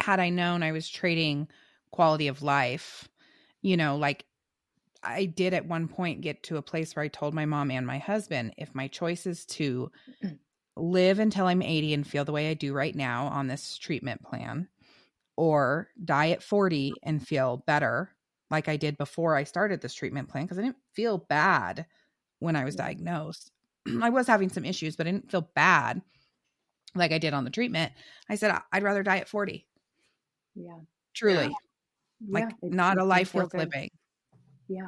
had I known I was trading quality of life, like I did at one point get to a place where I told my mom and my husband, if my choice is to live until I'm 80 and feel the way I do right now on this treatment plan, or die at 40 and feel better like I did before I started this treatment plan, because I didn't feel bad when I was diagnosed. I was having some issues, but I didn't feel bad like I did on the treatment. I said, I'd rather die at 40. Yeah. Truly. Like not a life worth living. Yeah.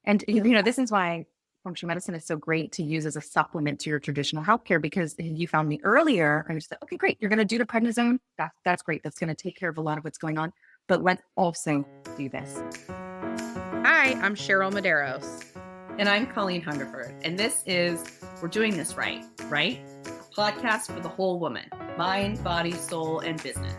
And, this is why functional medicine is so great to use as a supplement to your traditional healthcare, because you found me earlier and you said, okay, great. You're going to do the prednisone. That's great. That's going to take care of a lot of what's going on. But let's also do this. Hi, I'm Cheryl Medeiros. And I'm Colleen Hungerford. And this is We're Doing This Right? A podcast for the whole woman, mind, body, soul, and business.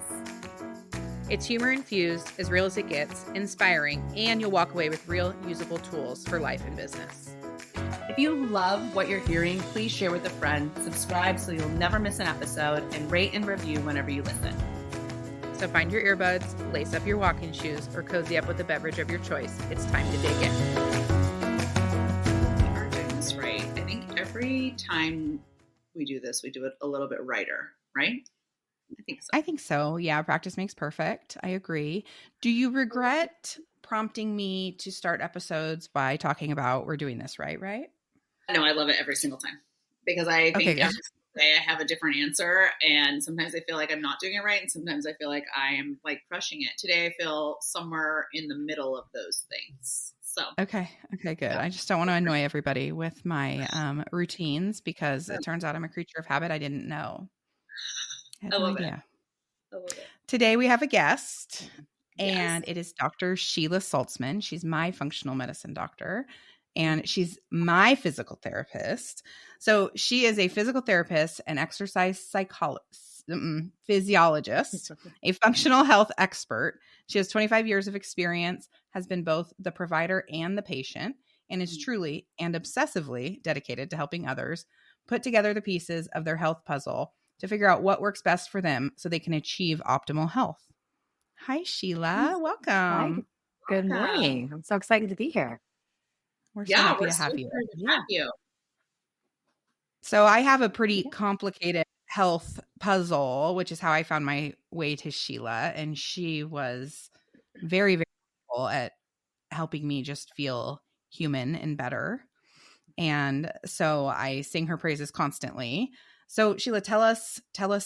It's humor infused, as real as it gets, inspiring, and you'll walk away with real usable tools for life and business. If you love what you're hearing, please share with a friend, subscribe so you'll never miss an episode, and rate and review whenever you listen. So find your earbuds, lace up your walking shoes, or cozy up with a beverage of your choice. It's time to dig in. We are doing this right. I think every time we do this, we do it a little bit righter, right? I think so. Yeah, practice makes perfect. I agree. Do you regret prompting me to start episodes by talking about we're doing this right? No, I love it every single time, because I think every single day I have a different answer, and sometimes I feel like I'm not doing it right, and sometimes I feel like I am like crushing it. Today I feel somewhere in the middle of those things. So Okay, good. Yeah. I just don't want to annoy everybody with my routines, because it turns out I'm a creature of habit. I didn't know. I love it. Today we have a guest, and it is Dr. Sheila Saltzman. She's my functional medicine doctor, and she's my physical therapist. So she is a physical therapist, an exercise physiologist, a functional health expert. She has 25 years of experience, has been both the provider and the patient, and is truly and obsessively dedicated to helping others put together the pieces of their health puzzle to figure out what works best for them so they can achieve optimal health. Hi, Sheila. Welcome. Hi. Good morning. I'm so excited to be here. We're so happy to have you. So I have a pretty complicated health puzzle, which is how I found my way to Sheila. And she was very, very helpful at helping me just feel human and better. And so I sing her praises constantly. So Sheila, tell us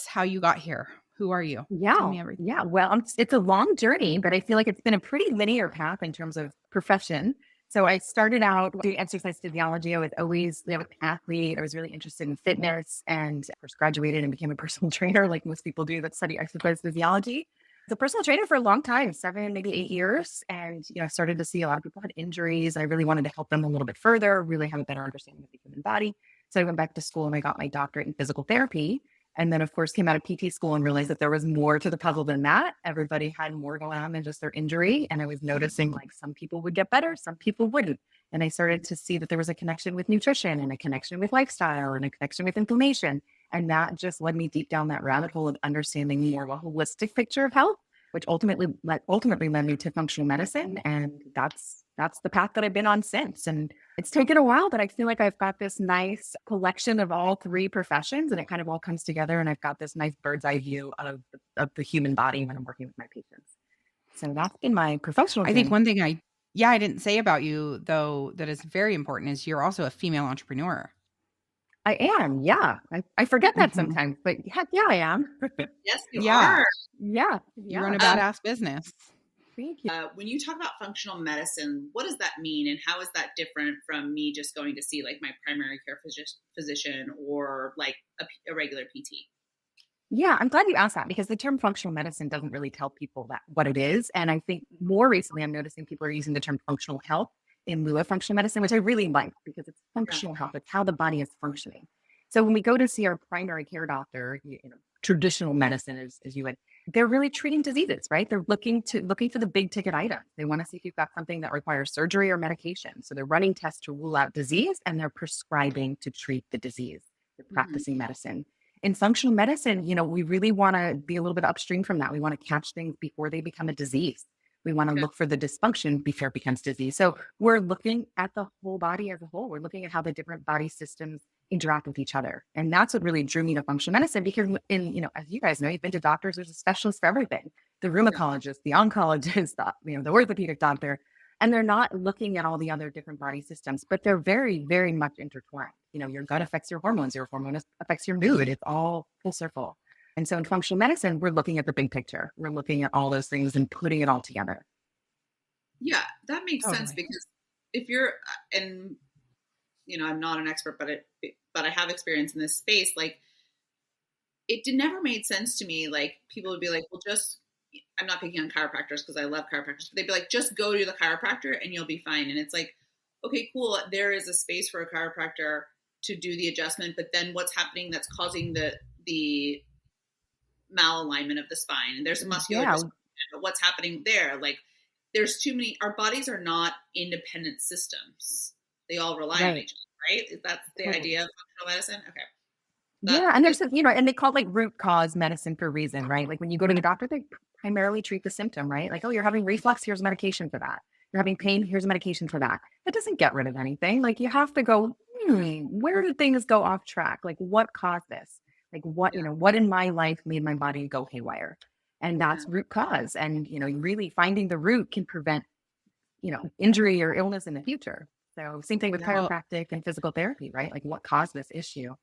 how you got here. Who are you? Tell me everything. Yeah. Well, it's a long journey, but I feel like it's been a pretty linear path in terms of profession. So I started out doing exercise physiology. I was always an athlete. I was really interested in fitness, and of course graduated and became a personal trainer, like most people do that study exercise physiology. The personal trainer for a long time, 7, maybe 8 years. And, I started to see a lot of people had injuries. I really wanted to help them a little bit further, really have a better understanding of the human body. So I went back to school and I got my doctorate in physical therapy. And then, of course, came out of PT school and realized that there was more to the puzzle than that. Everybody had more going on than just their injury. And I was noticing like some people would get better, some people wouldn't. And I started to see that there was a connection with nutrition and a connection with lifestyle and a connection with inflammation. And that just led me deep down that rabbit hole of understanding more of a holistic picture of health, which ultimately led me to functional medicine. And that's the path that I've been on since. And it's taken a while, but I feel like I've got this nice collection of all 3 professions, and it kind of all comes together. And I've got this nice bird's eye view of the human body when I'm working with my patients. So that's been my professional journey. I think one thing I didn't say about you, though, that is very important is you're also a female entrepreneur. I am. Yeah. I forget that sometimes, but heck yeah, I am. Yes, you are. Yeah. You run a badass business. Thank you. When you talk about functional medicine, what does that mean? And how is that different from me just going to see like my primary care physician or like a regular PT? Yeah, I'm glad you asked that, because the term functional medicine doesn't really tell people what it is. And I think more recently, I'm noticing people are using the term functional health in lieu of functional medicine, which I really like, because it's functional health. It's how the body is functioning. So when we go to see our primary care doctor, traditional medicine, as you would, they're really treating diseases, right? They're looking for the big ticket item. They want to see if you've got something that requires surgery or medication. So they're running tests to rule out disease, and they're prescribing to treat the disease. They're practicing medicine. In functional medicine, we really want to be a little bit upstream from that. We want to catch things before they become a disease. We want to look for the dysfunction before it becomes disease. So we're looking at the whole body as a whole. We're looking at how the different body systems interact with each other. And that's what really drew me to functional medicine, because as you guys know, you've been to doctors, there's a specialist for everything. The rheumatologist, the oncologist, the orthopedic doctor, and they're not looking at all the other different body systems, but they're very, very much intertwined. Your gut affects your hormones affects your mood. It's all full circle. And so in functional medicine, we're looking at the big picture. We're looking at all those things and putting it all together. Yeah, that makes sense, because if you're, and I'm not an expert, but I have experience in this space. Like, it never made sense to me. Like, people would be like, well, I'm not picking on chiropractors because I love chiropractors, but they'd be like, just go to the chiropractor and you'll be fine. And it's like, okay, cool. There is a space for a chiropractor to do the adjustment, but then what's happening that's causing the malalignment of the spine? And there's a muscular dysfunction, but what's happening there? Like, there's too many. Our bodies are not independent systems. They all rely on each other, right? That's the idea of functional medicine. Okay. And there's and they call it like root cause medicine for a reason, right? Like when you go to the doctor, they primarily treat the symptom, right? Like, oh, you're having reflux, here's medication for that. You're having pain, here's a medication for that. That doesn't get rid of anything. Like, you have to go, where did things go off track? Like, what caused this? Like, what in my life made my body go haywire? And that's root cause. And, really finding the root can prevent, injury or illness in the future. So same thing with chiropractic and physical therapy, right? Like, what caused this issue?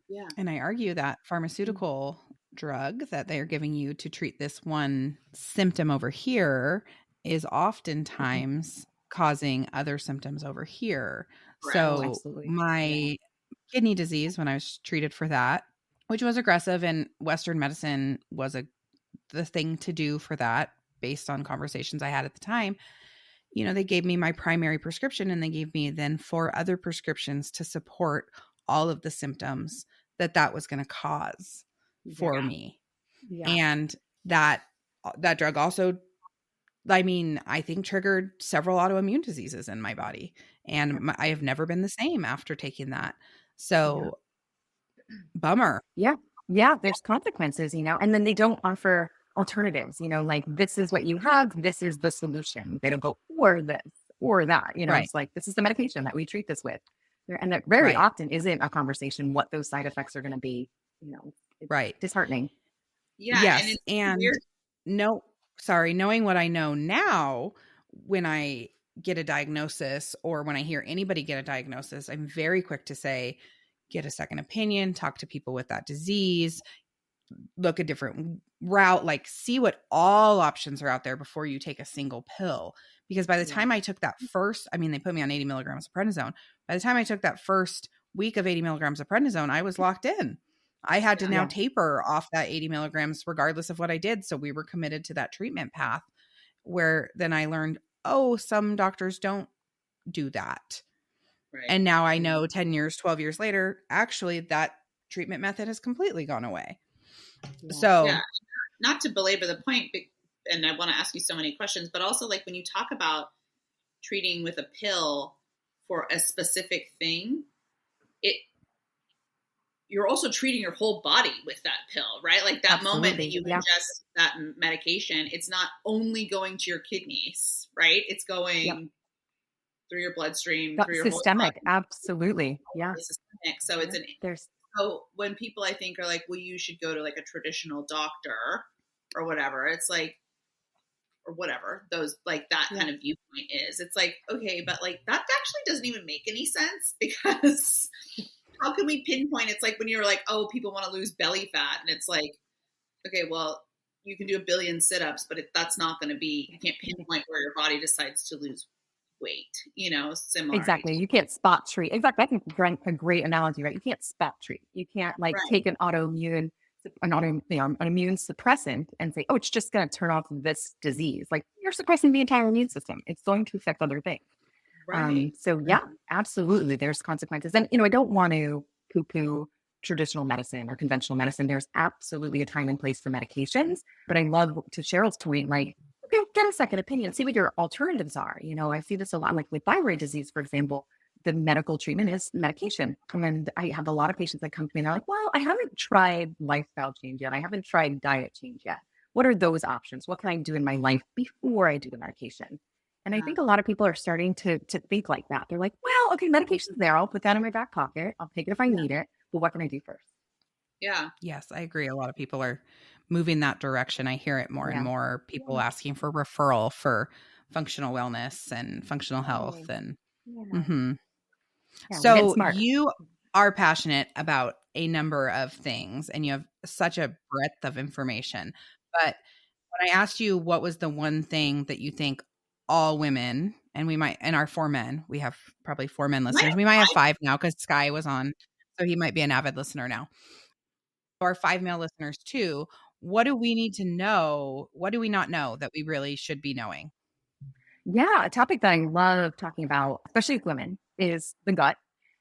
Yeah. And I argue that pharmaceutical drug that they're giving you to treat this one symptom over here is oftentimes causing other symptoms over here. Right. So my kidney disease, when I was treated for that, which was aggressive, and Western medicine was the thing to do for that based on conversations I had at the time, they gave me my primary prescription, and they gave me then 4 other prescriptions to support all of the symptoms that was going to cause for me. Yeah. And that drug also, I think, triggered several autoimmune diseases in my body, and I have never been the same after taking that. So bummer. Yeah. There's consequences, and then they don't offer alternatives, like, this is what you have, this is the solution. They don't go, or this or that, It's like, this is the medication that we treat this with. And that very often isn't a conversation what those side effects are going to be, it's disheartening. Yeah. Yes. And knowing what I know now, when I get a diagnosis or when I hear anybody get a diagnosis, I'm very quick to say, get a second opinion, talk to people with that disease, look a different route, like, see what all options are out there before you take a single pill. Because by the time I took that first, they put me on 80 milligrams of prednisone. By the time I took that first week of 80 milligrams of prednisone, I was locked in. I had to now taper off that 80 milligrams regardless of what I did. So we were committed to that treatment path, where then I learned, some doctors don't do that. Right. And now I know 10 years, 12 years later, actually that treatment method has completely gone away. Yeah. So not to belabor the point, and I want to ask you so many questions, but also, like, when you talk about treating with a pill for a specific thing, you're also treating your whole body with that pill, right? Like, that moment that you ingest that medication, it's not only going to your kidneys, right? It's going through your bloodstream, through your systemic. Whole body. Absolutely. Yeah. It's systemic. So so when people, I think, are like, well, you should go to like a traditional doctor or whatever, it's like, or whatever those, like, that kind of viewpoint is, it's like, okay, but like, that actually doesn't even make any sense, because how can we pinpoint? It's like when you're like, oh, people want to lose belly fat, and it's like, okay, well, you can do 1 billion sit-ups, but that's not going to be, you can't pinpoint where your body decides to lose weight, similar. Exactly. You can't spot treat. Exactly. I think a great analogy, right? You can't spot treat. You can't take an immune suppressant and say, oh, it's just going to turn off this disease. Like, you're suppressing the entire immune system. It's going to affect other things. Right. So absolutely. There's consequences. And, I don't want to poo-poo traditional medicine or conventional medicine. There's absolutely a time and place for medications, but I love, to Cheryl's point, like, okay, get a second opinion, see what your alternatives are. I see this a lot, like with thyroid disease, for example. the medical treatment is medication. And I have a lot of patients that come to me and they're like, well, I haven't tried lifestyle change yet. I haven't tried diet change yet. What are those options? What can I do in my life before I do the medication? And I think a lot of people are starting to think like that. They're like, well, okay, medication's there. I'll put that in my back pocket. I'll take it if I need it. But what can I do first? Yeah. Yes, I agree. A lot of people are moving that direction. I hear it more and more, people asking for referral for functional wellness and functional health. And so you are passionate about a number of things and you have such a breadth of information. But when I asked you what was the one thing that you think all women, and we might, and our 4 men, we have probably 4 men listeners. We might have 5 now because Sky was on, so he might be an avid listener now. Our 5 male listeners too. What do we need to know? What do we not know that we really should be knowing? Yeah, a topic that I love talking about, especially with women, is the gut.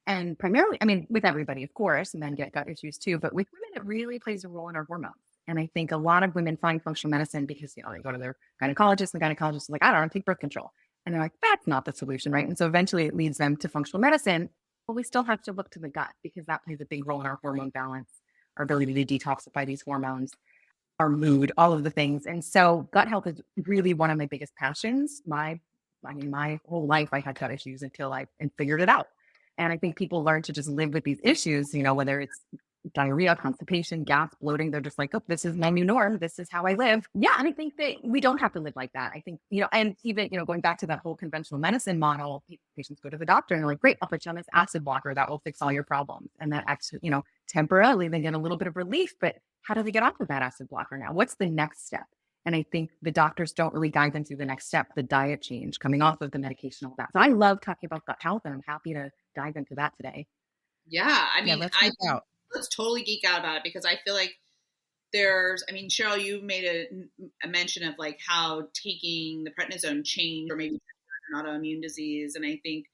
And primarily, I mean, with everybody, of course, men get gut issues too, but with women, it really plays a role in our hormones. And I think a lot of women find functional medicine because, they go to their gynecologist, and the gynecologist is like, I don't know, take birth control. And they're like, that's not the solution, right? And so eventually it leads them to functional medicine, but we still have to look to the gut because that plays a big role in our hormone balance, our ability to detoxify these hormones, our mood, all of the things. And so gut health is really one of my biggest passions. My whole life I had gut issues until I figured it out. And I think people learn to just live with these issues, whether it's diarrhea, constipation, gas, bloating. They're just like, oh, this is my new norm. This is how I live. Yeah. And I think that we don't have to live like that. I think, and even, going back to that whole conventional medicine model, patients go to the doctor and they're like, great, I'll put you on this acid blocker that will fix all your problems. And that actually, temporarily they get a little bit of relief, but how do they get off of that acid blocker now? What's the next step? And I think the doctors don't really guide them through the next step, the diet change, coming off of the medication, all that. So I love talking about gut health and I'm happy to dive into that today. Yeah. I mean, let's totally geek out about it because I feel like Cheryl, you made a mention of like how taking the prednisone changed or maybe an autoimmune disease. And I think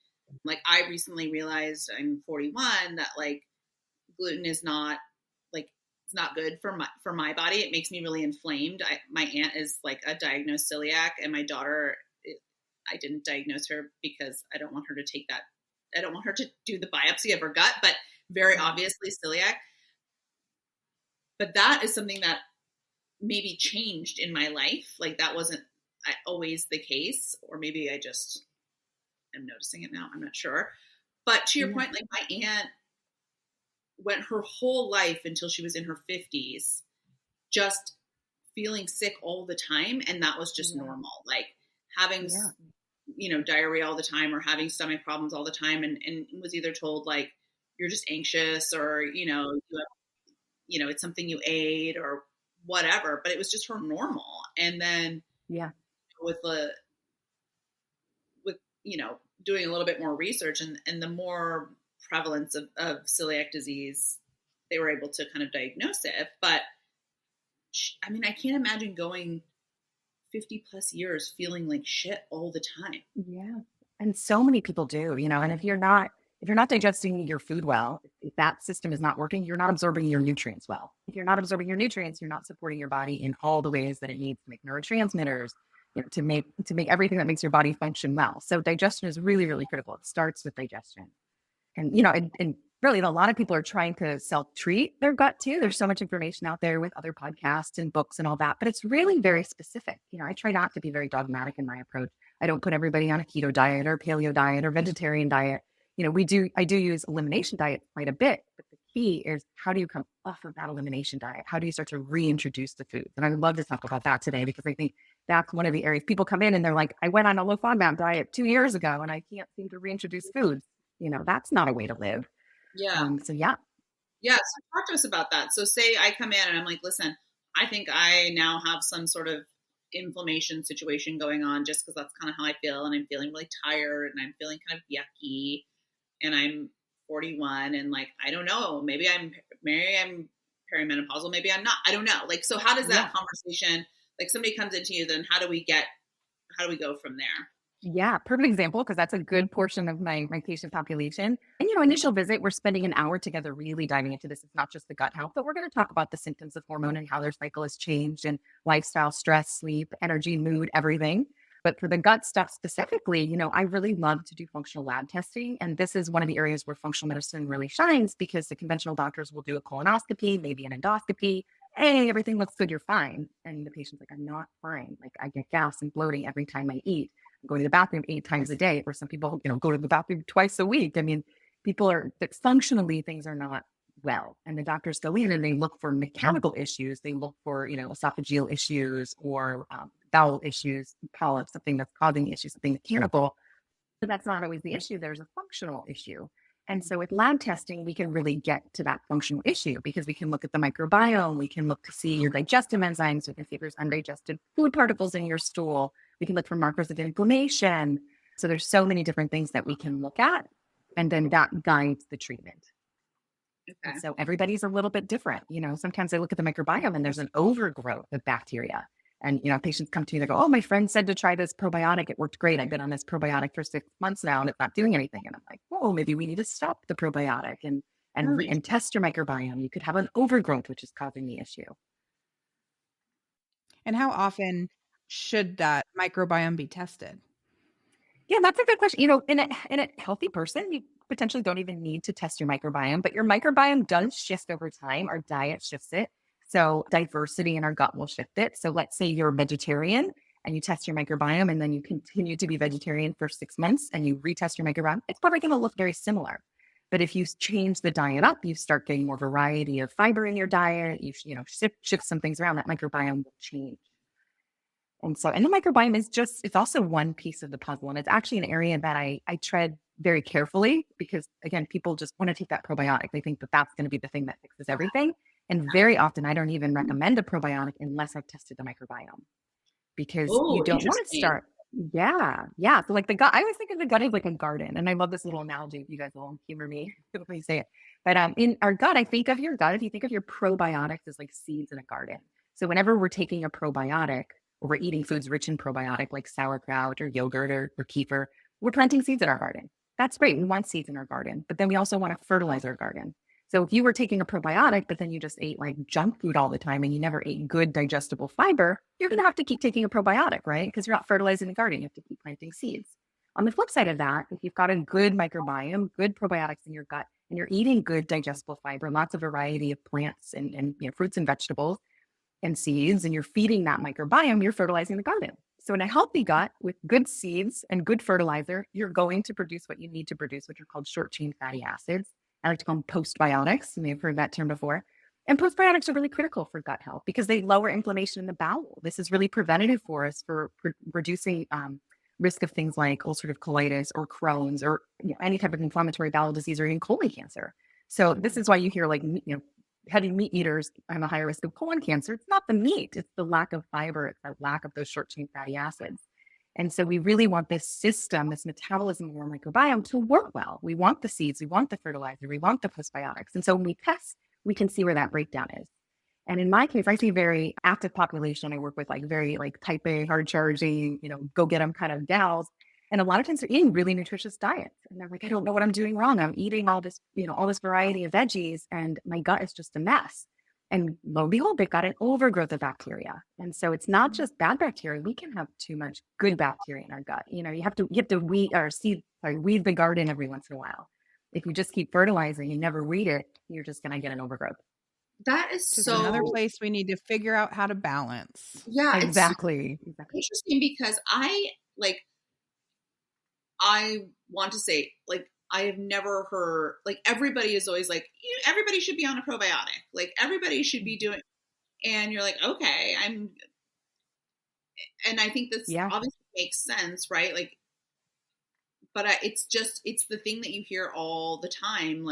like I recently realized I'm 41 that like gluten is not it's not good for my body. It makes me really inflamed. My aunt is like a diagnosed celiac and my daughter, I didn't diagnose her because I don't want her to take that. I don't want her to do the biopsy of her gut, but very obviously celiac. But that is something that maybe changed in my life. Like that wasn't always the case, or maybe I just am noticing it now. I'm not sure. But to your point, like my aunt went her whole life until she was in her 50s, just feeling sick all the time. And that was just normal, like having, diarrhea all the time or having stomach problems all the time. And was either told like, you're just anxious or, you have, it's something you ate or whatever, but it was just her normal. And then with doing a little bit more research and the more prevalence of celiac disease, they were able to kind of diagnose it. But I mean, I can't imagine going 50 plus years feeling like shit all the time. Yeah. And so many people do, and if you're not digesting your food well, if that system is not working, you're not absorbing your nutrients well. If you're not absorbing your nutrients, you're not supporting your body in all the ways that it needs to make neurotransmitters, to make everything that makes your body function well. So digestion is really, really critical. It starts with digestion. And, and really a lot of people are trying to self-treat their gut too. There's so much information out there with other podcasts and books and all that, but it's really very specific. I try not to be very dogmatic in my approach. I don't put everybody on a keto diet or paleo diet or vegetarian diet. I do use elimination diet quite a bit, but the key is how do you come off of that elimination diet? How do you start to reintroduce the foods? And I would love to talk about that today because I think that's one of the areas people come in and they're like, I went on a low FODMAP diet 2 years ago and I can't seem to reintroduce foods. That's not a way to live. Yeah. So talk to us about that. So say I come in and I'm like, listen, I think I now have some sort of inflammation situation going on just because that's kind of how I feel. And I'm feeling really tired and I'm feeling kind of yucky and I'm 41 and like, I don't know, maybe I'm perimenopausal. Maybe I'm not, I don't know. Like, so how does that conversation, like somebody comes into you, then how do we go from there? Yeah, perfect example, because that's a good portion of my patient population. And, initial visit, we're spending an hour together really diving into this. It's not just the gut health, but we're going to talk about the symptoms of hormone and how their cycle has changed and lifestyle, stress, sleep, energy, mood, everything. But for the gut stuff specifically, I really love to do functional lab testing. And this is one of the areas where functional medicine really shines, because the conventional doctors will do a colonoscopy, maybe an endoscopy. Hey, everything looks good, you're fine. And the patient's like, I'm not fine. Like, I get gas and bloating every time I eat. I'm going to the bathroom 8 times a day. Or some people, go to the bathroom twice a week. I mean, people are, that functionally things are not well. And the doctors go in and they look for mechanical issues. They look for, esophageal issues or bowel issues, polyps, something that's causing the issue, something mechanical. But that's not always the issue. There's a functional issue. And so with lab testing, we can really get to that functional issue, because we can look at the microbiome. We can look to see your digestive enzymes. We can see if there's undigested food particles in your stool. We can look for markers of inflammation. So there's so many different things that we can look at. And then that guides the treatment. Okay. So everybody's a little bit different. Sometimes I look at the microbiome and there's an overgrowth of bacteria. And, patients come to me, they go, oh, my friend said to try this probiotic. It worked great. I've been on this probiotic for 6 months now and it's not doing anything. And I'm like, whoa, maybe we need to stop the probiotic and test your microbiome. You could have an overgrowth, which is causing the issue. And how often should that microbiome be tested? Yeah, that's a good question. In a healthy person, you potentially don't even need to test your microbiome, but your microbiome does shift over time. Our diet shifts it. So diversity in our gut will shift it. So let's say you're vegetarian and you test your microbiome and then you continue to be vegetarian for 6 months and you retest your microbiome, it's probably going to look very similar. But if you change the diet up, you start getting more variety of fiber in your diet, you shift some things around, that microbiome will change. And the microbiome is it's also one piece of the puzzle. And it's actually an area that I tread very carefully, because again, people just want to take that probiotic. They think that that's going to be the thing that fixes everything. And very often I don't even recommend a probiotic unless I've tested the microbiome, because you don't want to start. Yeah. So like the gut, I always think of the gut as like a garden. And I love this little analogy. You guys will humor me when I say it. But in our gut, I think of your gut, if you think of your probiotics as like seeds in a garden. So whenever we're taking a probiotic, or we're eating foods rich in probiotic like sauerkraut or yogurt or kefir, we're planting seeds in our garden. That's great. We want seeds in our garden, but then we also want to fertilize our garden. So if you were taking a probiotic, but then you just ate like junk food all the time and you never ate good digestible fiber, you're going to have to keep taking a probiotic, right? Because you're not fertilizing the garden. You have to keep planting seeds. On the flip side of that, if you've got a good microbiome, good probiotics in your gut, and you're eating good digestible fiber, lots of variety of plants and fruits and vegetables and seeds, and you're feeding that microbiome, you're fertilizing the garden. So in a healthy gut with good seeds and good fertilizer, you're going to produce what you need to produce, which are called short chain fatty acids. I like to call them postbiotics. You may have heard that term before. And postbiotics are really critical for gut health because they lower inflammation in the bowel. This is really preventative for us for reducing risk of things like ulcerative colitis or Crohn's or any type of inflammatory bowel disease or even colon cancer. So this is why you hear heavy meat eaters have a higher risk of colon cancer. It's not the meat, it's the lack of fiber, it's the lack of those short chain fatty acids. And so we really want this system, this metabolism of our microbiome to work well. We want the seeds, we want the fertilizer, we want the postbiotics. And so when we test, we can see where that breakdown is. And in my case, I see very active population. I work with very type A, hard charging, go get them kind of gals. And a lot of times they're eating really nutritious diets. And they're like, I don't know what I'm doing wrong. I'm eating all this, all this variety of veggies and my gut is just a mess. And lo and behold, they've got an overgrowth of bacteria. And so it's not just bad bacteria. We can have too much good bacteria in our gut. You have to weed the garden every once in a while. If you just keep fertilizing and never weed it, you're just going to get an overgrowth. That is so another place we need to figure out how to balance. Yeah, exactly. Interesting because I want to say, I have never heard, everybody is always everybody should be on a probiotic. Everybody should be doing, and you're like, okay, and I think this obviously makes sense, right? But it's the thing that you hear all the time.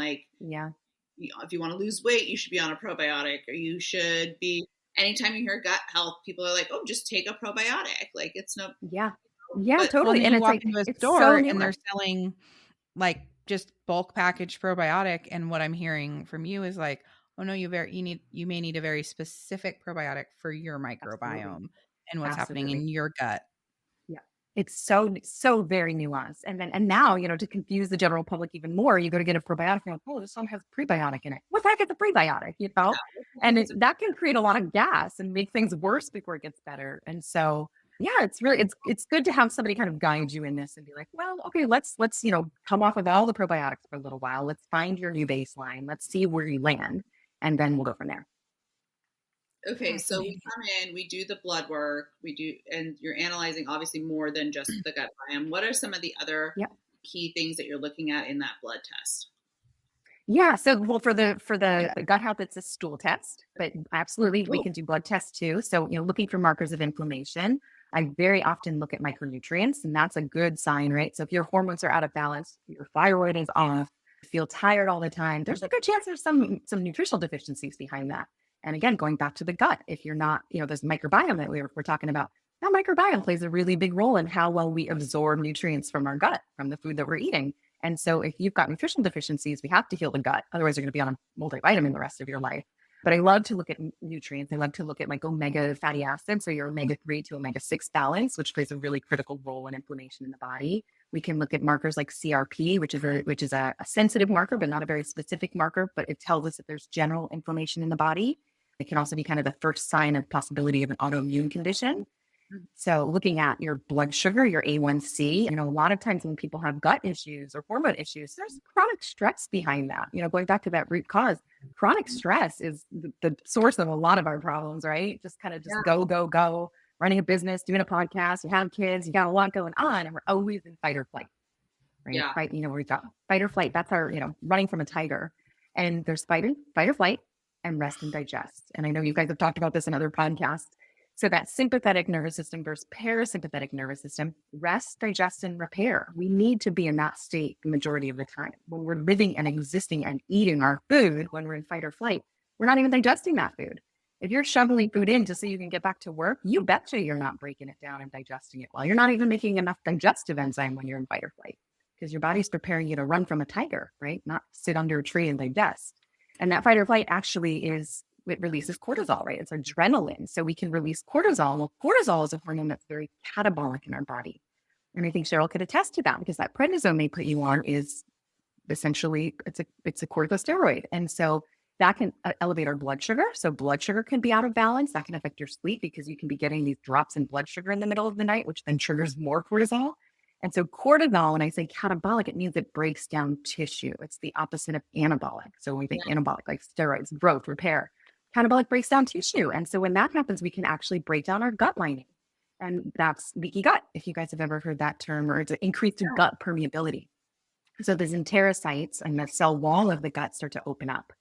If you want to lose weight, you should be on a probiotic, or you should be, anytime you hear gut health, people are like, oh, just take a probiotic. It's no, totally. And you it's walk into a store and they're selling just bulk packaged probiotic. And what I'm hearing from you is oh no, you may need a very specific probiotic for your microbiome and what's happening in your gut. Yeah. It's so very nuanced. And now, to confuse the general public even more, you go to get a probiotic and you're like, oh, this one has prebiotic in it. What the heck is a prebiotic? And that can create a lot of gas and make things worse before it gets better. And so Yeah, it's good to have somebody kind of guide you in this and be like, well, okay, let's come off of all the probiotics for a little while. Let's find your new baseline. Let's see where you land, and then we'll go from there. Okay, so we come in, we do the blood work, and you're analyzing obviously more than just the gut biome. What are some of the other key things that you're looking at in that blood test? Yeah. So, well, for the gut health, it's a stool test, but absolutely we can do blood tests too. So, looking for markers of inflammation. I very often look at micronutrients, and that's a good sign, right? So, if your hormones are out of balance, your thyroid is off, you feel tired all the time, there's a good chance there's some nutritional deficiencies behind that. And again, going back to the gut, if you're not, this microbiome that we're talking about, that microbiome plays a really big role in how well we absorb nutrients from our gut, from the food that we're eating. And so if you've got nutritional deficiencies, we have to heal the gut. Otherwise, you're going to be on a multivitamin the rest of your life. But I love to look at nutrients. I love to look at like omega fatty acids, so your omega-3 to omega-6 balance, which plays a really critical role in inflammation in the body. We can look at markers like CRP, which is a sensitive marker, but not a very specific marker, but it tells us if there's general inflammation in the body. It can also be kind of the first sign of possibility of an autoimmune condition. So looking at your blood sugar, your A1C, a lot of times when people have gut issues or hormone issues, there's chronic stress behind that. Going back to that root cause, chronic stress is the source of a lot of our problems, right? Just kind of go, running a business, doing a podcast, you have kids, you got a lot going on, and we're always in fight or flight, right? Yeah. We've got fight or flight. That's our, running from a tiger. And there's fight or flight and rest and digest. And I know you guys have talked about this in other podcasts. So that sympathetic nervous system versus parasympathetic nervous system, rest, digest, and repair. We need to be in that state the majority of the time. When we're living and existing and eating our food, when we're in fight or flight, we're not even digesting that food. If you're shoveling food in just so you can get back to work, you betcha you're not breaking it down and digesting it well. You're not even making enough digestive enzyme when you're in fight or flight because your body's preparing you to run from a tiger, right? Not sit under a tree and digest. And that fight or flight actually it releases cortisol, right? It's adrenaline. So we can release cortisol. Well, cortisol is a hormone that's very catabolic in our body. And I think Cheryl could attest to that because that prednisone they put you on is essentially, it's a corticosteroid. And so that can elevate our blood sugar. So blood sugar can be out of balance. That can affect your sleep because you can be getting these drops in blood sugar in the middle of the night, which then triggers more cortisol. And so cortisol, when I say catabolic, it means it breaks down tissue. It's the opposite of anabolic. So when we think anabolic, like steroids, growth, repair, catabolic breaks down tissue. And so when that happens, we can actually break down our gut lining. And that's leaky gut, if you guys have ever heard that term, or it's an increased gut permeability. So the enterocytes and the cell wall of the gut start to open up.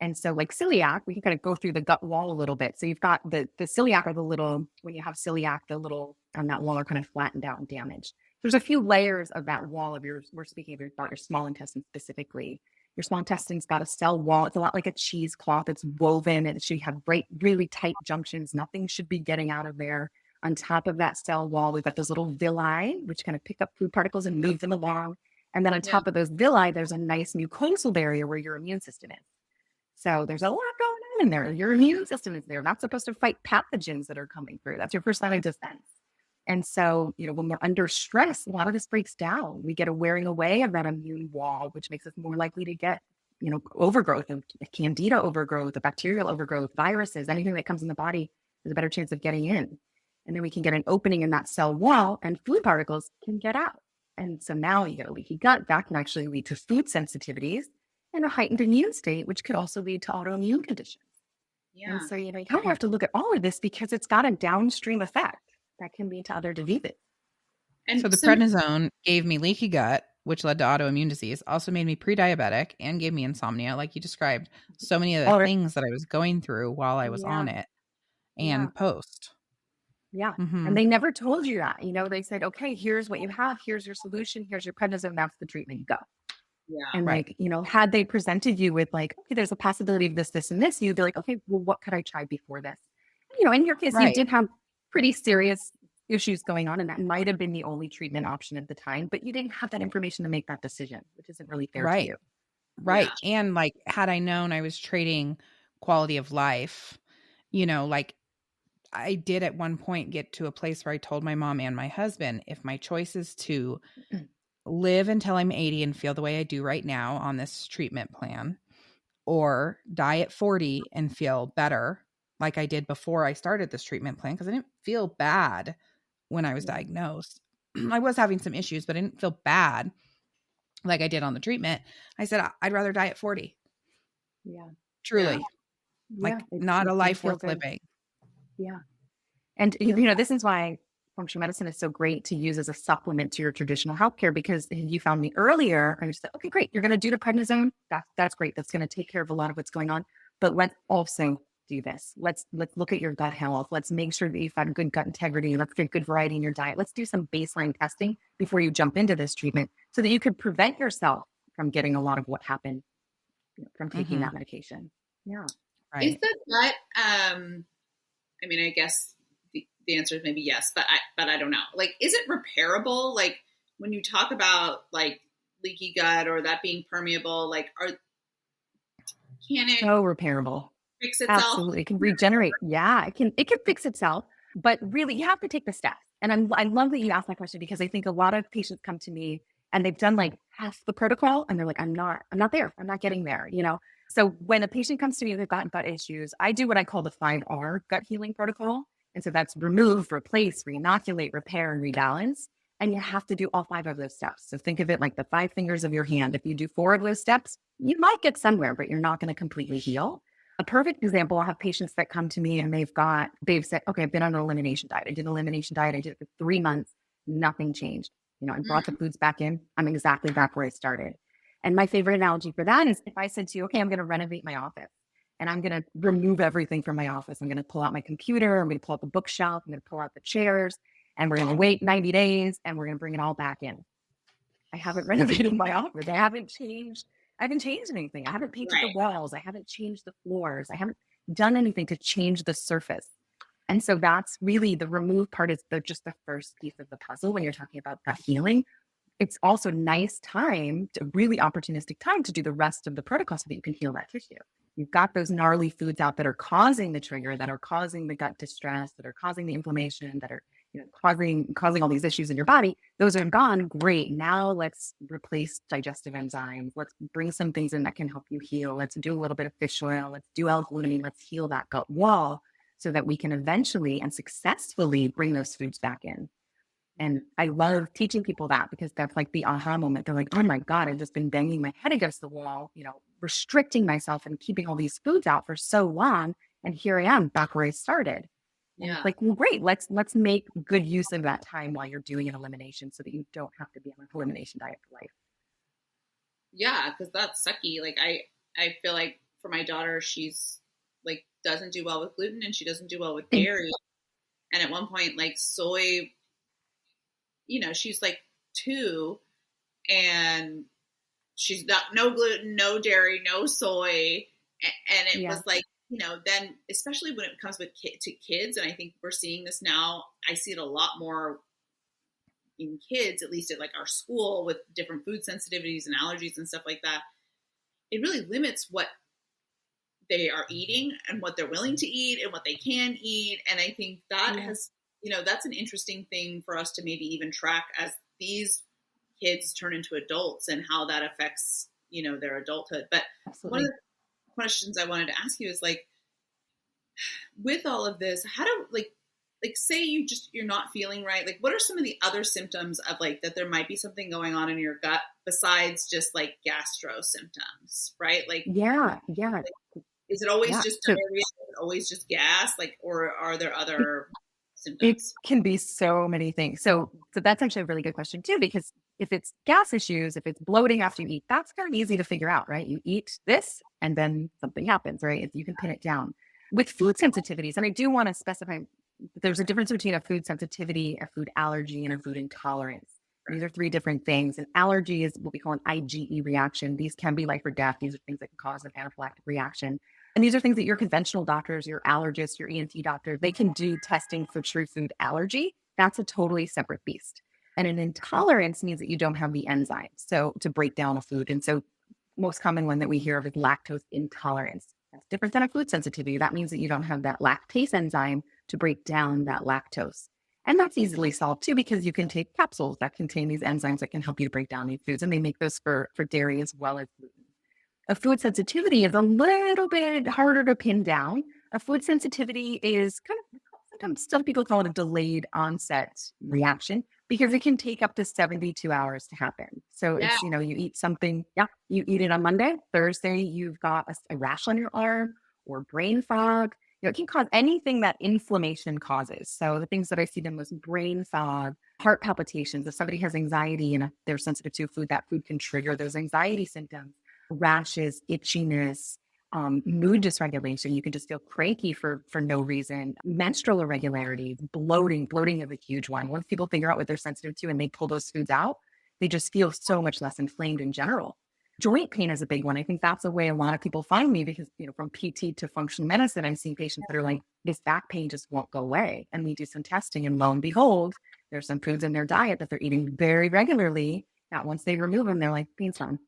And so like celiac, we can kind of go through the gut wall a little bit. So you've got the celiac are when you have celiac, the little on that wall are kind of flattened out and damaged. There's a few layers of that wall of yours. We're speaking about your small intestine specifically. Your small intestine's got a cell wall. It's a lot like a cheesecloth. It's woven. It should have really tight junctions. Nothing should be getting out of there. On top of that cell wall, we've got those little villi, which kind of pick up food particles and move them along. And then on top of those villi, there's a nice mucosal barrier where your immune system is. So there's a lot going on in there. Your immune system is there. Not supposed to fight pathogens that are coming through. That's your first line of defense. And so, when we're under stress, a lot of this breaks down. We get a wearing away of that immune wall, which makes us more likely to get, overgrowth of candida overgrowth, the bacterial overgrowth, viruses, anything that comes in the body, there's a better chance of getting in. And then we can get an opening in that cell wall and food particles can get out. And so now you get a leaky gut. That can actually lead to food sensitivities and a heightened immune state, which could also lead to autoimmune conditions. Yeah. And so, you kind of have to look at all of this because it's got a downstream effect that can lead to other diseases. And so the prednisone gave me leaky gut, which led to autoimmune disease, also made me pre-diabetic and gave me insomnia, like you described. So many of the things that I was going through while I was on it and post. Yeah. Mm-hmm. And they never told you that. They said, okay, here's what you have. Here's your solution. Here's your prednisone. That's the treatment. Go. Yeah. And had they presented you with like, okay, there's a possibility of this, this, and this, you'd be like, okay, well, what could I try before this? In your case, you did have pretty serious issues going on, and that might have been the only treatment option at the time, but you didn't have that information to make that decision, which isn't really fair to you. Right. Yeah. And like, had I known I was trading quality of life, like I did at one point get to a place where I told my mom and my husband, if my choice is to live until I'm 80 and feel the way I do right now on this treatment plan, or die at 40 and feel better like I did before I started this treatment plan, because I didn't feel bad when I was diagnosed. I was having some issues, but I didn't feel bad like I did on the treatment. I said, I'd rather die at 40. Yeah. Truly. Like not a life worth living. Yeah. And, this is why functional medicine is so great to use as a supplement to your traditional healthcare, because you found me earlier and you said, okay, great. You're going to do the prednisone. That's great. That's going to take care of a lot of what's going on. But let's also do this. Let's look at your gut health. Let's make sure that you've got good gut integrity. Let's get good variety in your diet. Let's do some baseline testing before you jump into this treatment so that you could prevent yourself from getting a lot of what happened from taking that medication. Yeah. Right. Is the gut, I mean, I guess the answer is maybe yes, but I don't know. Like, is it repairable? Like when you talk about like leaky gut or that being permeable, like can it so repairable? Fix itself? Absolutely. It can regenerate. Yeah, it can fix itself, but really you have to take the steps. And I love that you asked that question, because I think a lot of patients come to me and they've done like half the protocol and they're like, I'm not there. I'm not getting there, So when a patient comes to me, they've got gut issues, I do what I call the 5R gut healing protocol. And so that's remove, replace, reinoculate, repair, and rebalance. And you have to do all 5 of those steps. So think of it like the 5 fingers of your hand. If you do 4 of those steps, you might get somewhere, but you're not going to completely heal. A perfect example, I'll have patients that come to me and they've said, okay, I've been on an elimination diet. I did an elimination diet. I did it for 3 months. Nothing changed. I brought the foods back in. I'm exactly back where I started. And my favorite analogy for that is if I said to you, okay, I'm going to renovate my office and I'm going to remove everything from my office. I'm going to pull out my computer. I'm going to pull out the bookshelf. I'm going to pull out the chairs, and we're going to wait 90 days and we're going to bring it all back in. I haven't renovated my office. I haven't changed anything. I haven't painted the walls. I haven't changed the floors. I haven't done anything to change the surface. And so that's really the remove part is just the first piece of the puzzle when you're talking about gut healing. It's also nice time, really opportunistic time to do the rest of the protocol so that you can heal that tissue. You've got those gnarly foods out that are causing the trigger, that are causing the gut distress, that are causing the inflammation, that are causing all these issues in your body. Those are gone. Great. Now let's replace digestive enzymes. Let's bring some things in that can help you heal. Let's do a little bit of fish oil. Let's do L-glutamine. Let's heal that gut wall so that we can eventually and successfully bring those foods back in. And I love teaching people that, because that's like the aha moment. They're like, oh my God, I've just been banging my head against the wall, restricting myself and keeping all these foods out for so long. And here I am back where I started. Yeah. Like, well, great. Let's make good use of that time while you're doing an elimination so that you don't have to be on an elimination diet for life. Yeah, because that's sucky. Like I feel like for my daughter, she's like doesn't do well with gluten and she doesn't do well with dairy. And at one point, like soy, she's like 2 and she's no gluten, no dairy, no soy. And it was like, then especially when it comes to kids, and I think we're seeing this now, I see it a lot more in kids, at least at like our school, with different food sensitivities and allergies and stuff like that. It really limits what they are eating and what they're willing to eat and what they can eat. And I think that has, that's an interesting thing for us to maybe even track as these kids turn into adults and how that affects, their adulthood. But one of the questions I wanted to ask you is like, with all of this, how do like say you're not feeling right, like what are some of the other symptoms of like that there might be something going on in your gut besides just like gastro symptoms, right? Like like, is it always just diarrhea? Is it always just gas, like, or are there other symptoms? It can be so many things. So that's actually a really good question too, because if it's gas issues, if it's bloating after you eat, that's kind of easy to figure out, right? You eat this and then something happens, right? You can pin it down. With food sensitivities, and I do want to specify, there's a difference between a food sensitivity, a food allergy, and a food intolerance. These are 3 different things. An allergy is what we call an IgE reaction. These can be life or death. These are things that can cause an anaphylactic reaction. And these are things that your conventional doctors, your allergists, your ENT doctor, they can do testing for true food allergy. That's a totally separate beast. And an intolerance means that you don't have the enzymes to break down a food. And so most common one that we hear of is lactose intolerance. That's different than a food sensitivity. That means that you don't have that lactase enzyme to break down that lactose. And that's easily solved too, because you can take capsules that contain these enzymes that can help you to break down these foods. And they make those for dairy as well as gluten. A food sensitivity is a little bit harder to pin down. A food sensitivity is sometimes some people call it a delayed onset reaction because it can take up to 72 hours to happen. So Yeah. it's, you eat something, you eat it on Monday, Thursday, you've got a rash on your arm or brain fog. It can cause anything that inflammation causes. So the things that I see the most: brain fog, heart palpitations. If somebody has anxiety and they're sensitive to food, that food can trigger those anxiety symptoms, rashes, itchiness, mood dysregulation. You can just feel cranky for no reason. Menstrual irregularities, bloating. Bloating is a huge one. Once people figure out what they're sensitive to and they pull those foods out, they just feel so much less inflamed in general. Joint pain is a big one. I think that's a way a lot of people find me because, from PT to functional medicine, I'm seeing patients that are like, this back pain just won't go away. And we do some testing, and lo and behold, there's some foods in their diet that they're eating very regularly that once they remove them, they're like, pain's gone.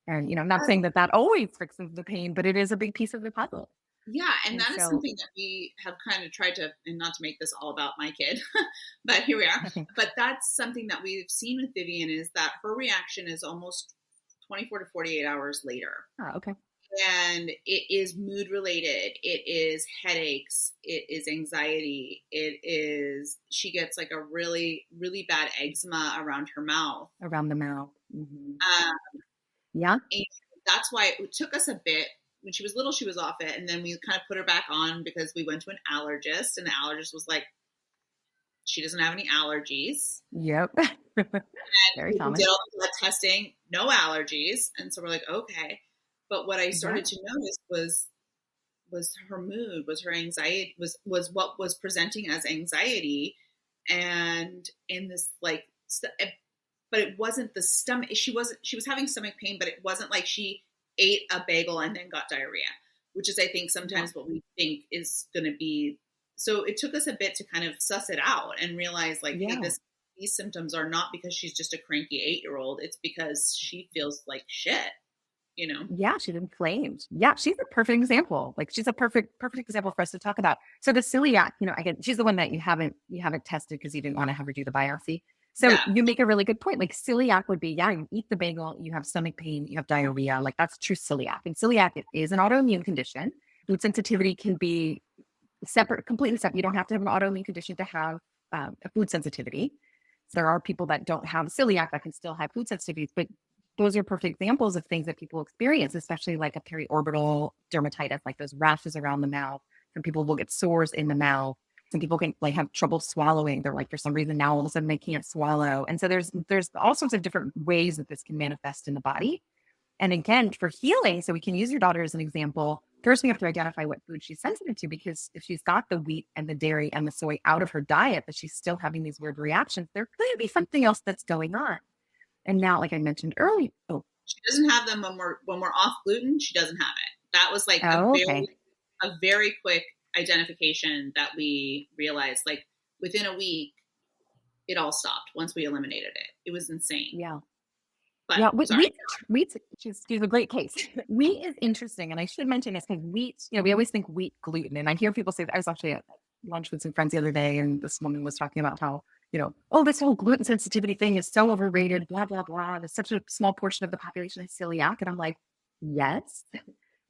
And, I'm not saying that always fixes the pain, but it is a big piece of the puzzle. Yeah. And that is something that we have kind of tried to, and not to make this all about my kid, but here we are. But that's something that we've seen with Vivian, is that her reaction is almost 24 to 48 hours later. Oh, okay. And it is mood related. It is headaches. It is anxiety. She gets like a really, really bad eczema around her mouth. Around the mouth. Mm-hmm. And that's why it took us a bit. When she was little, she was off it. And then we kind of put her back on because we went to an allergist, and the allergist was like, she doesn't have any allergies. Yep. Very common. We did all the blood testing, no allergies. And so we're like, okay. But what I started to notice was her mood, was her anxiety, was what was presenting as anxiety. And in this like, but it wasn't the stomach. She was having stomach pain, but it wasn't like she ate a bagel and then got diarrhea, which is, I think, sometimes what we think is going to be. So it took us a bit to kind of suss it out and realize, like, hey, these symptoms are not because she's just a cranky 8-year-old. It's because she feels like shit, Yeah, she's inflamed. Yeah, she's a perfect example. Like, she's a perfect example for us to talk about. So the celiac, again, she's the one that you haven't tested because you didn't want to have her do the biopsy. So you make a really good point. Like, celiac would be, you eat the bagel, you have stomach pain, you have diarrhea. Like, that's true celiac. And celiac is an autoimmune condition. Food sensitivity can be completely separate. You don't have to have an autoimmune condition to have a food sensitivity. There are people that don't have celiac that can still have food sensitivities, but those are perfect examples of things that people experience, especially like a periorbital dermatitis, like those rashes around the mouth. Some people will get sores in the mouth. Some people can like have trouble swallowing. They're like, for some reason now all of a sudden they can't swallow. And so there's all sorts of different ways that this can manifest in the body. And again, for healing, so we can use your daughter as an example. First, we have to identify what food she's sensitive to, because if she's got the wheat and the dairy and the soy out of her diet, but she's still having these weird reactions, there could be something else that's going on. And now, like I mentioned earlier, she doesn't have them when we're off gluten. She doesn't have it. That was like a very quick identification that we realized, like, within a week, it all stopped once we eliminated it. It was insane. Yeah. But wheat, she's a great case. Wheat is interesting. And I should mention this because wheat, we always think wheat gluten. And I hear people say that. I was actually at lunch with some friends the other day, and this woman was talking about how, this whole gluten sensitivity thing is so overrated, blah, blah, blah. There's such a small portion of the population is celiac. And I'm like, yes,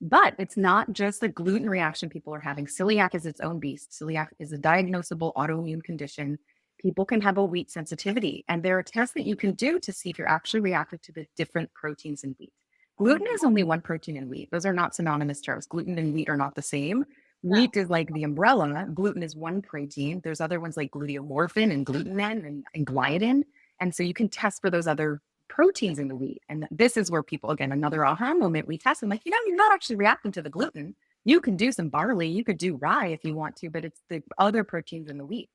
but it's not just the gluten reaction people are having. Celiac is its own beast. Celiac is a diagnosable autoimmune condition. People can have a wheat sensitivity, and there are tests that you can do to see if you're actually reactive to the different proteins in wheat. Gluten is only one protein in wheat. Those are not synonymous terms. Gluten and wheat are not the same. Wheat is like the umbrella. Gluten is one protein. There's other ones like gluteomorphin and glutenin and gliadin. And so you can test for those other proteins in the wheat. And this is where people, again, another aha moment, we test them like, you're not actually reacting to the gluten. You can do some barley, you could do rye if you want to, but it's the other proteins in the wheat.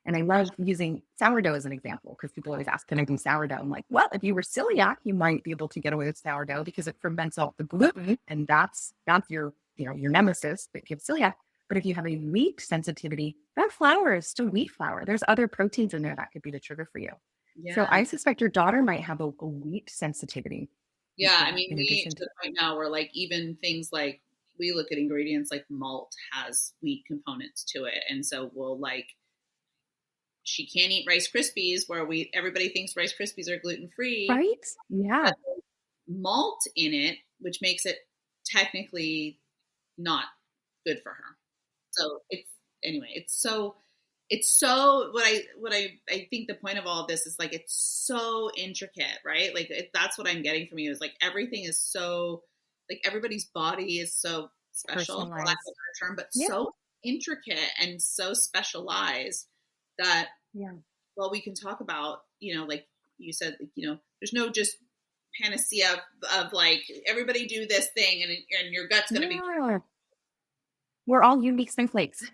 And I love using sourdough as an example because people always ask, can I do sourdough? I'm like, well, if you were celiac, you might be able to get away with sourdough because it ferments out the gluten, and that's your nemesis if you have celiac. But if you have a wheat sensitivity, that flour is still wheat flour. There's other proteins in there that could be the trigger for you. Yeah. So I suspect your daughter might have a wheat sensitivity. Yeah, I mean, we to the point now where, like, even things like, we look at ingredients like malt has wheat components to it, and so we'll like, she can't eat Rice Krispies, where everybody thinks Rice Krispies are gluten free, right? Yeah, malt in it, which makes it technically not good for her. So it's so it's so I think the point of all of this is like it's so intricate, right? Like that's what I'm getting from you is like everything is so like everybody's body is so special, for lack of a better term, but so intricate and so specialized that well, we can talk about, like you said, like, there's no just panacea of like everybody do this thing and your gut's going to be. We're all unique snowflakes.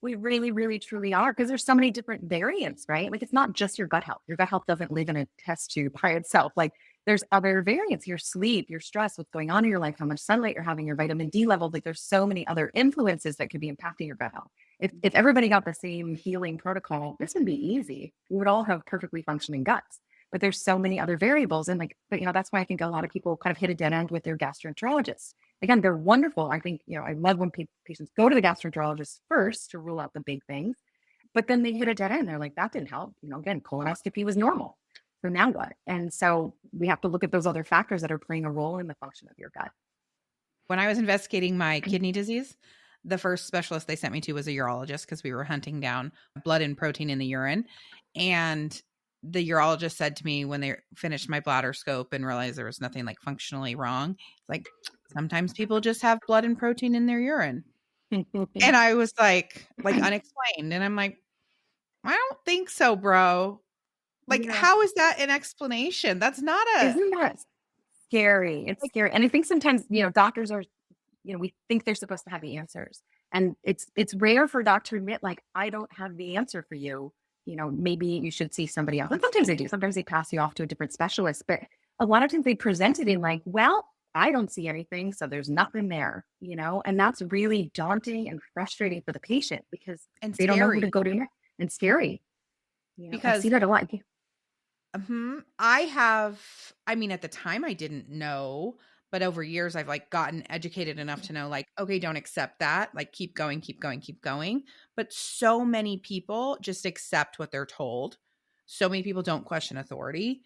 We really, really, truly are, because there's so many different variants, right? Like it's not just your gut health. Your gut health doesn't live in a test tube by itself. Like there's other variants, your sleep, your stress, what's going on in your life, how much sunlight you're having, your vitamin D levels. Like there's so many other influences that could be impacting your gut health. If everybody got the same healing protocol, this would be easy. We would all have perfectly functioning guts. But there's so many other variables. And that's why I think a lot of people kind of hit a dead end with their gastroenterologists. Again, they're wonderful. I think, I love when patients go to the gastroenterologist first to rule out the big things, but then they hit a dead end. They're like, that didn't help. Again, colonoscopy was normal. So now what? And so we have to look at those other factors that are playing a role in the function of your gut. When I was investigating my kidney disease, the first specialist they sent me to was a urologist because we were hunting down blood and protein in the urine. And the urologist said to me when they finished my bladder scope and realized there was nothing like functionally wrong, like, sometimes people just have blood and protein in their urine. And I was like unexplained. And I'm like, I don't think so, bro. Like, how is that an explanation? That's not Isn't that scary? It's scary. And I think sometimes, doctors are, we think they're supposed to have the answers. And it's rare for a doctor to admit, like, I don't have the answer for you. Maybe you should see somebody else. And sometimes they do. Sometimes they pass you off to a different specialist. But a lot of times they present it in like, well, I don't see anything, so there's nothing there, and that's really daunting and frustrating for the patient because they don't know who to go to next. And scary. Because I see that a lot. At the time I didn't know, but over years I've like gotten educated enough to know like, okay, don't accept that. Like keep going, keep going, keep going. But so many people just accept what they're told. So many people don't question authority.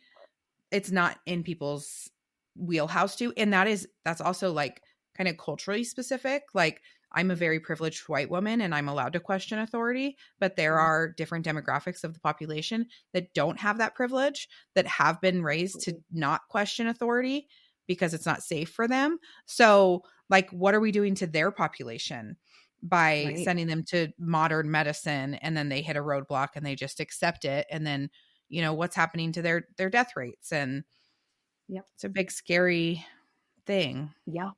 It's not in people's wheelhouse to. And that's also like kind of culturally specific. Like I'm a very privileged white woman and I'm allowed to question authority, but there are different demographics of the population that don't have that privilege, that have been raised to not question authority because it's not safe for them. So like, what are we doing to their population by sending them to modern medicine and then they hit a roadblock and they just accept it? And then, what's happening to their death rates? And it's a big, scary thing. Yeah.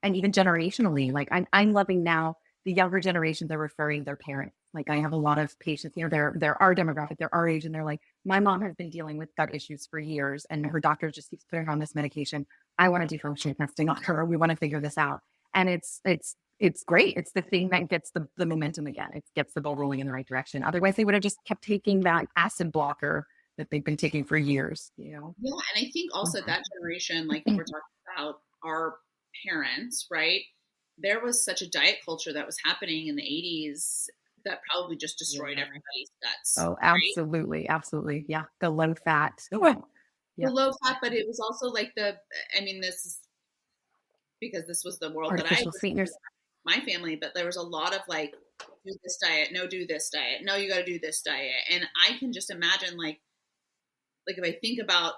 And even generationally, like I'm loving now the younger generations are referring their parents. Like I have a lot of patients, they're our demographic, they're our age. And they're like, my mom has been dealing with gut issues for years and her doctor just keeps putting her on this medication. I want to do functional testing on her. We want to figure this out. And it's great. It's the thing that gets the momentum again. It gets the ball rolling in the right direction. Otherwise they would have just kept taking that acid blocker that they've been taking for years, Yeah. And I think also that generation, like we're talking about our parents, right? There was such a diet culture that was happening in the 80s that probably just destroyed everybody's guts. Oh, absolutely. Right? Absolutely. Yeah. The low fat. The low fat, but it was also like this is because this was the world that I was sweeteners. My family, but there was a lot of like, do this diet, no, do this diet. No, you got to do this diet. And I can just imagine like if I think about,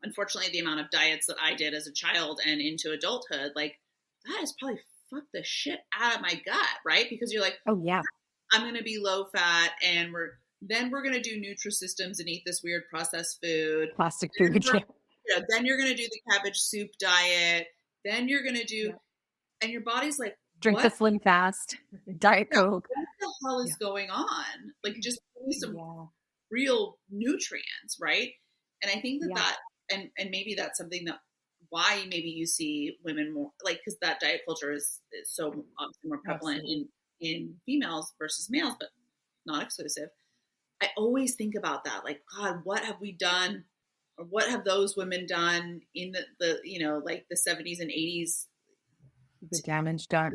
unfortunately, the amount of diets that I did as a child and into adulthood, like that has probably fucked the shit out of my gut, right? Because you're like, oh yeah, I'm going to be low fat and we're going to do Nutrisystems and eat this weird processed food. Plastic food. Then you're going to do the cabbage soup diet. Then you're going to do, and your body's like, drink the Slim Fast, Diet Coke. What the hell is going on? Like just give me some real nutrients, right? And I think that and maybe that's something that why maybe you see women more like because that diet culture is so obviously more prevalent in females versus males, but not exclusive. I always think about that, like God, what have we done, or what have those women done in the like the 70s and 80s? The damage done,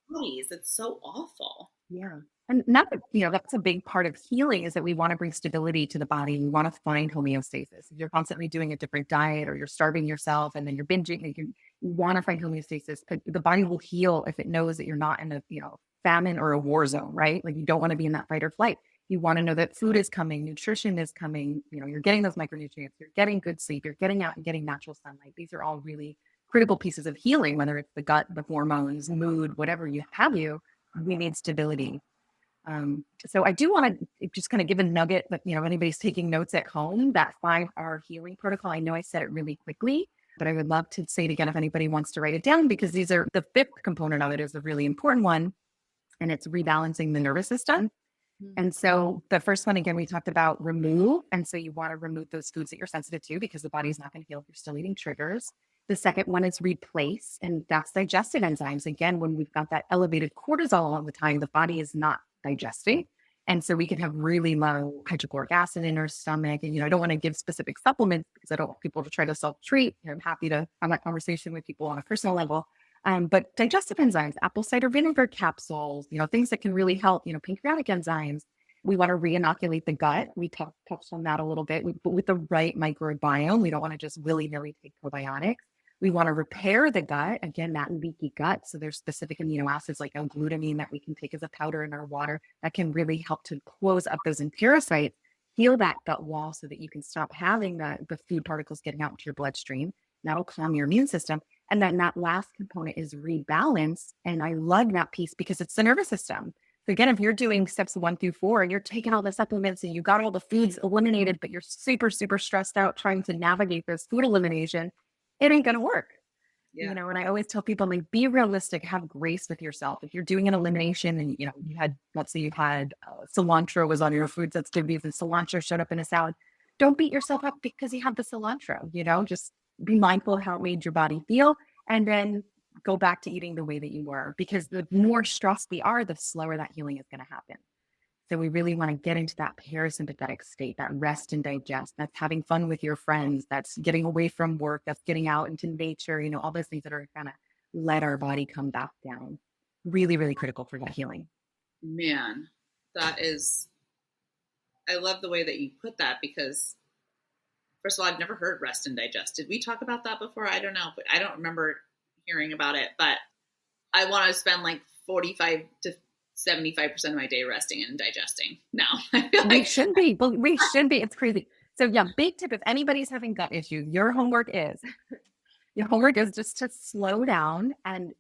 bodies. It's so awful. Yeah. And not that, that's a big part of healing is that we want to bring stability to the body. We want to find homeostasis. If you're constantly doing a different diet or you're starving yourself and then you're binging, you want to find homeostasis. But the body will heal if it knows that you're not in a, famine or a war zone, right? Like you don't want to be in that fight or flight. You want to know that food is coming, nutrition is coming, you're getting those micronutrients, you're getting good sleep, you're getting out and getting natural sunlight. These are all really critical pieces of healing, whether it's the gut, the hormones, mood, whatever we need stability. So I do want to just kind of give a nugget that, if anybody's taking notes at home, that 5R healing protocol. I know I said it really quickly, but I would love to say it again if anybody wants to write it down, because these are the fifth component of it is a really important one, and it's rebalancing the nervous system. And so the first one, again, we talked about remove. And so you want to remove those foods that you're sensitive to, because the body's not going to heal if you're still eating triggers. The second one is replace, and that's digestive enzymes. Again, when we've got that elevated cortisol all the time, the body is not digesting. And so we can have really low hydrochloric acid in our stomach. And, I don't want to give specific supplements because I don't want people to try to self-treat. I'm happy to have that conversation with people on a personal level. But digestive enzymes, apple cider vinegar capsules, things that can really help, pancreatic enzymes. We want to re-inoculate the gut. We touched on that a little bit, but with the right microbiome. We don't want to just willy-nilly take probiotics. We want to repair the gut, again, that leaky gut. So there's specific amino acids like L-glutamine that we can take as a powder in our water that can really help to close up those enterocytes, heal that gut wall so that you can stop having the food particles getting out into your bloodstream. That'll calm your immune system. And then that last component is rebalance. And I love that piece because it's the nervous system. So again, if you're doing steps 1 through 4 and you're taking all the supplements and you got all the foods eliminated, but you're super, super stressed out trying to navigate this food elimination, it ain't going to work. Yeah. And I always tell people, like, be realistic, have grace with yourself. If you're doing an elimination and, let's say you had cilantro was on your food sensitivities and cilantro showed up in a salad, don't beat yourself up because you have the cilantro, just be mindful of how it made your body feel, and then go back to eating the way that you were, because the more stressed we are, the slower that healing is going to happen. So we really want to get into that parasympathetic state, that rest and digest. That's having fun with your friends. That's getting away from work. That's getting out into nature, all those things that are kind of let our body come back down. Really, really critical for that healing. Man, I love the way that you put that, because first of all, I've never heard rest and digest. Did we talk about that before? I don't know. I don't remember hearing about it, but I want to spend like 45 to 75% of my day resting and digesting now. I feel like we should be. It's crazy. So yeah, big tip, if anybody's having gut issues, your homework is just to slow down and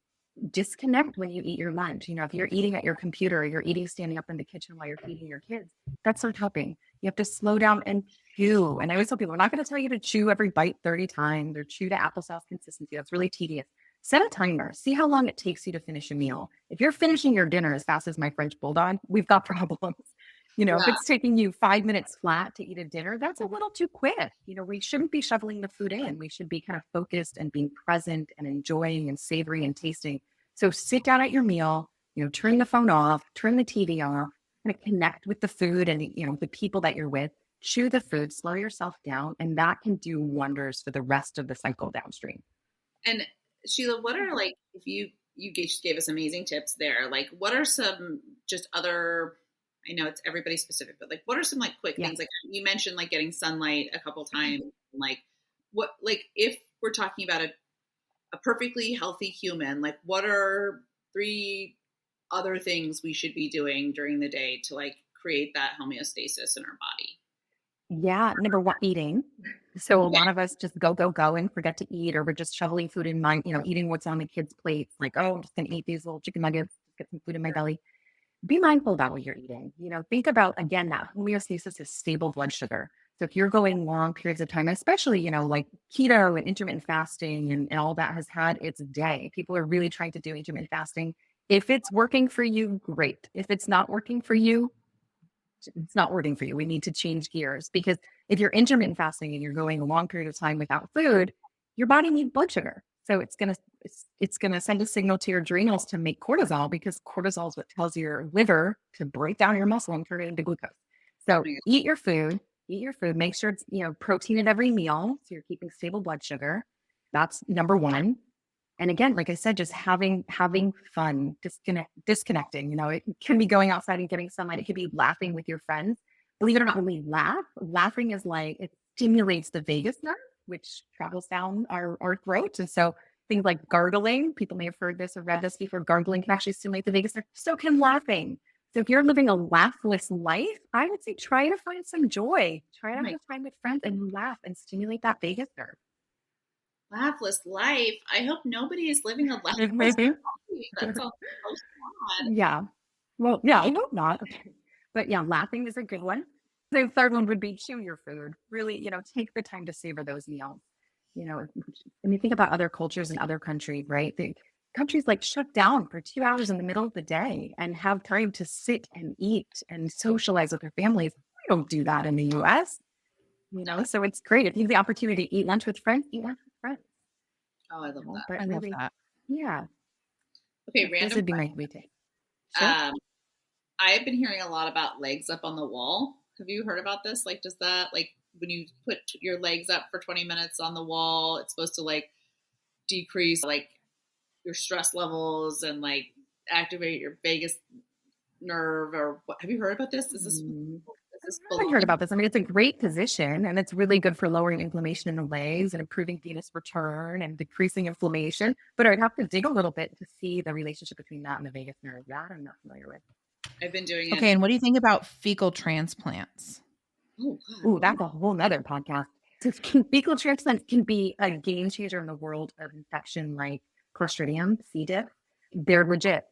disconnect when you eat your lunch. If you're eating at your computer or you're eating standing up in the kitchen while you're feeding your kids, that's not helping. You have to slow down and chew. And I always tell people, we're not going to tell you to chew every bite 30 times or chew to applesauce consistency. That's really tedious. Set a timer. See how long it takes you to finish a meal. If you're finishing your dinner as fast as my French bulldog, we've got problems. If it's taking you 5 minutes flat to eat a dinner, that's a little too quick. We shouldn't be shoveling the food in. We should be kind of focused and being present and enjoying and savoring and tasting. So sit down at your meal, turn the phone off, turn the TV off, kind of connect with the food and, the people that you're with. Chew the food, slow yourself down, and that can do wonders for the rest of the cycle downstream. And Sheila, what are, like, if you just gave us amazing tips there, like, what are some just other, I know it's everybody specific, but like, what are some like quick things? Like you mentioned, like getting sunlight a couple times, like what, like if we're talking about a perfectly healthy human, like what are 3 other things we should be doing during the day to like create that homeostasis in our body? Yeah. Number 1, eating. So a lot of us just go and forget to eat, or we're just shoveling food in mind, eating what's on the kids' plates. Like, oh, I'm just going to eat these little chicken nuggets, get some food in my belly. Be mindful about what you're eating. Think about, again, that homeostasis is stable blood sugar. So if you're going long periods of time, especially, like keto and intermittent fasting and all that has had its day. People are really trying to do intermittent fasting. If it's working for you, great. If it's not working for you, it's not working for you. We need to change gears, because if you're intermittent fasting and you're going a long period of time without food, your body needs blood sugar. So it's gonna send a signal to your adrenals to make cortisol, because cortisol is what tells your liver to break down your muscle and turn it into glucose. So eat your food. Make sure it's protein at every meal, so you're keeping stable blood sugar. That's number 1. And again, like I said, just having fun, disconnecting. It can be going outside and getting sunlight. It could be laughing with your friends. Believe it or not, when we laugh, laughing is like, it stimulates the vagus nerve, which travels down our throat. And so things like gargling. People may have heard this or read this before. Gargling can actually stimulate the vagus nerve. So can laughing. So if you're living a laughless life, I would say try to find some joy. Try to have time with friends and laugh and stimulate that vagus nerve. Laughless life. I hope nobody is living a laughless life. That sounds so sad. Yeah. Well, yeah, I hope not. But yeah, laughing is a good one. The third one would be chew your food. Really, take the time to savor those meals. I mean, think about other cultures in other countries, right? The countries like shut down for 2 hours in the middle of the day and have time to sit and eat and socialize with their families. We don't do that in the US, so it's great. If you have the opportunity to eat lunch with friends, eat lunch with friends. Oh, I love that. But I love that. Yeah. Okay, This random. would be my weekday. Sure. I've been hearing a lot about legs up on the wall. Have you heard about this? Like, does that, like, when you put your legs up for 20 minutes on the wall, it's supposed to, like, decrease, like, your stress levels and, like, activate your vagus nerve or what? Have you heard about this? Is this I haven't heard about this. I mean, it's a great position and it's really good for lowering inflammation in the legs and improving venous return and decreasing inflammation. But I'd have to dig a little bit to see the relationship between that and the vagus nerve. That I'm not familiar with. I've been doing it. Okay, and what do you think about fecal transplants? Ooh, that's a whole nother podcast. So fecal transplants can be a game changer in the world of infection like Clostridium, C. diff. They're legit.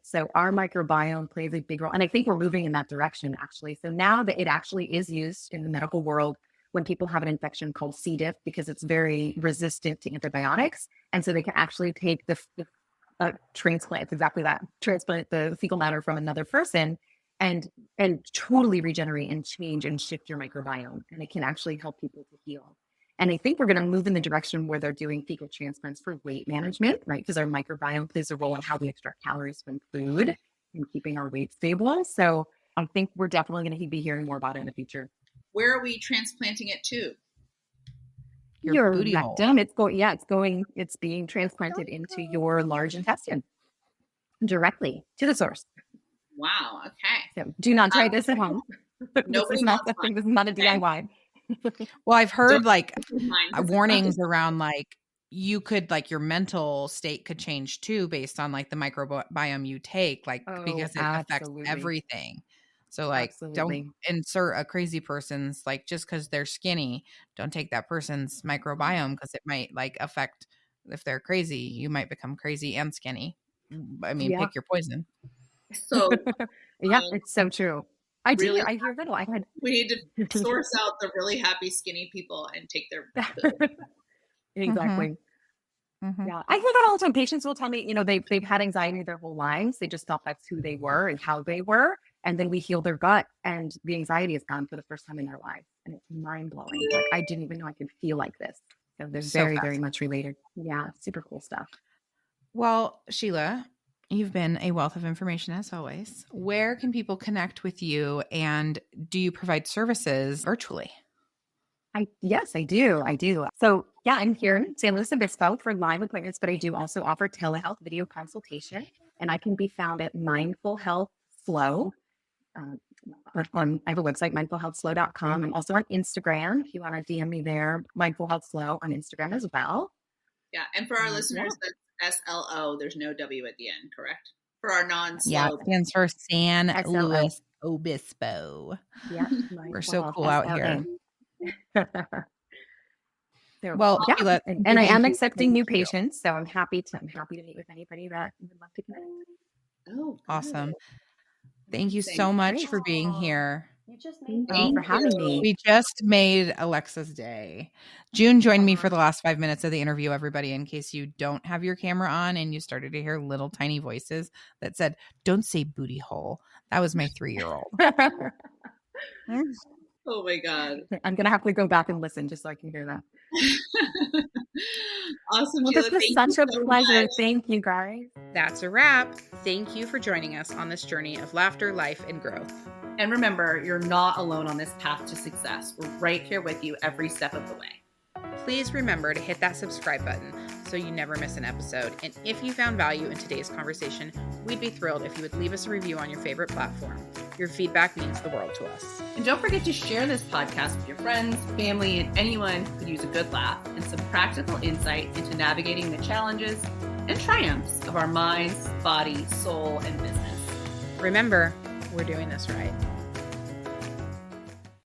So our microbiome plays a big role. And I think we're moving in that direction, actually. So now that it actually is used in the medical world when people have an infection called C. diff, because it's very resistant to antibiotics. And so they can actually take the transplant, it's exactly that, transplant the fecal matter from another person and totally regenerate and change and shift your microbiome. And it can actually help people to heal. And I think we're going to move in the direction where they're doing fecal transplants for weight management, right? Because our microbiome plays a role in how we extract calories from food and keeping our weight stable. So I think we're definitely going to be hearing more about it in the future. Where are we transplanting it to? Your booty rectum. hole. It's being transplanted into your large intestine directly to the source. Wow. Okay. So do not try this at home. This is not a DIY. Well, I've heard warnings around you could your mental state could change too based on the microbiome you take, because it affects everything. So don't insert a crazy person's just because they're skinny, don't take that person's microbiome because it might affect if they're crazy, you might become crazy and skinny. I mean, pick your poison. So it's so true. I hear that. We need to source out the really happy skinny people and take their food. Exactly. Mm-hmm. Yeah, I hear that all the time. Patients will tell me, they've had anxiety their whole lives. They just thought that's who they were and how they were, and then we heal their gut, and the anxiety is gone for the first time in their life, and it's mind blowing. I didn't even know I could feel like this. So they're very, very much related. Yeah, super cool stuff. Well, Sheila, you've been a wealth of information as always. Where can people connect with you, and do you provide services virtually? Yes, I do. So yeah, I'm here in San Luis Obispo for live appointments, but I do also offer telehealth video consultation, and I can be found at Mindful Health Flow. I have a website, mindfulhealthflow.com. I'm also on Instagram. If you want to DM me there, Mindful Health Flow on Instagram as well. Yeah, and for our listeners, that's SLO. There's no W at the end, correct? For our non-slow. Yeah, it stands for San Luis Obispo. Yeah, we're so cool out here. Well, yeah, and I am accepting new patients, so I'm happy to meet with anybody that would love to connect. Oh, awesome! Thank you so much for being here. Thank you for having me. We just made Alexa's day. June joined me for the last 5 minutes of the interview, everybody, in case you don't have your camera on and you started to hear little tiny voices that said, "Don't say booty hole." That was my 3-year-old. Oh my God. I'm going to have to go back and listen just so I can hear that. Awesome. Well, this was such a pleasure. Thank you, guys. That's a wrap. Thank you for joining us on this journey of laughter, life, and growth. And remember, you're not alone on this path to success. We're right here with you every step of the way. Please remember to hit that subscribe button so you never miss an episode. And if you found value in today's conversation, we'd be thrilled if you would leave us a review on your favorite platform. Your feedback means the world to us. And don't forget to share this podcast with your friends, family, and anyone who could use a good laugh and some practical insight into navigating the challenges and triumphs of our minds, body, soul, and business. Remember, we're doing this right.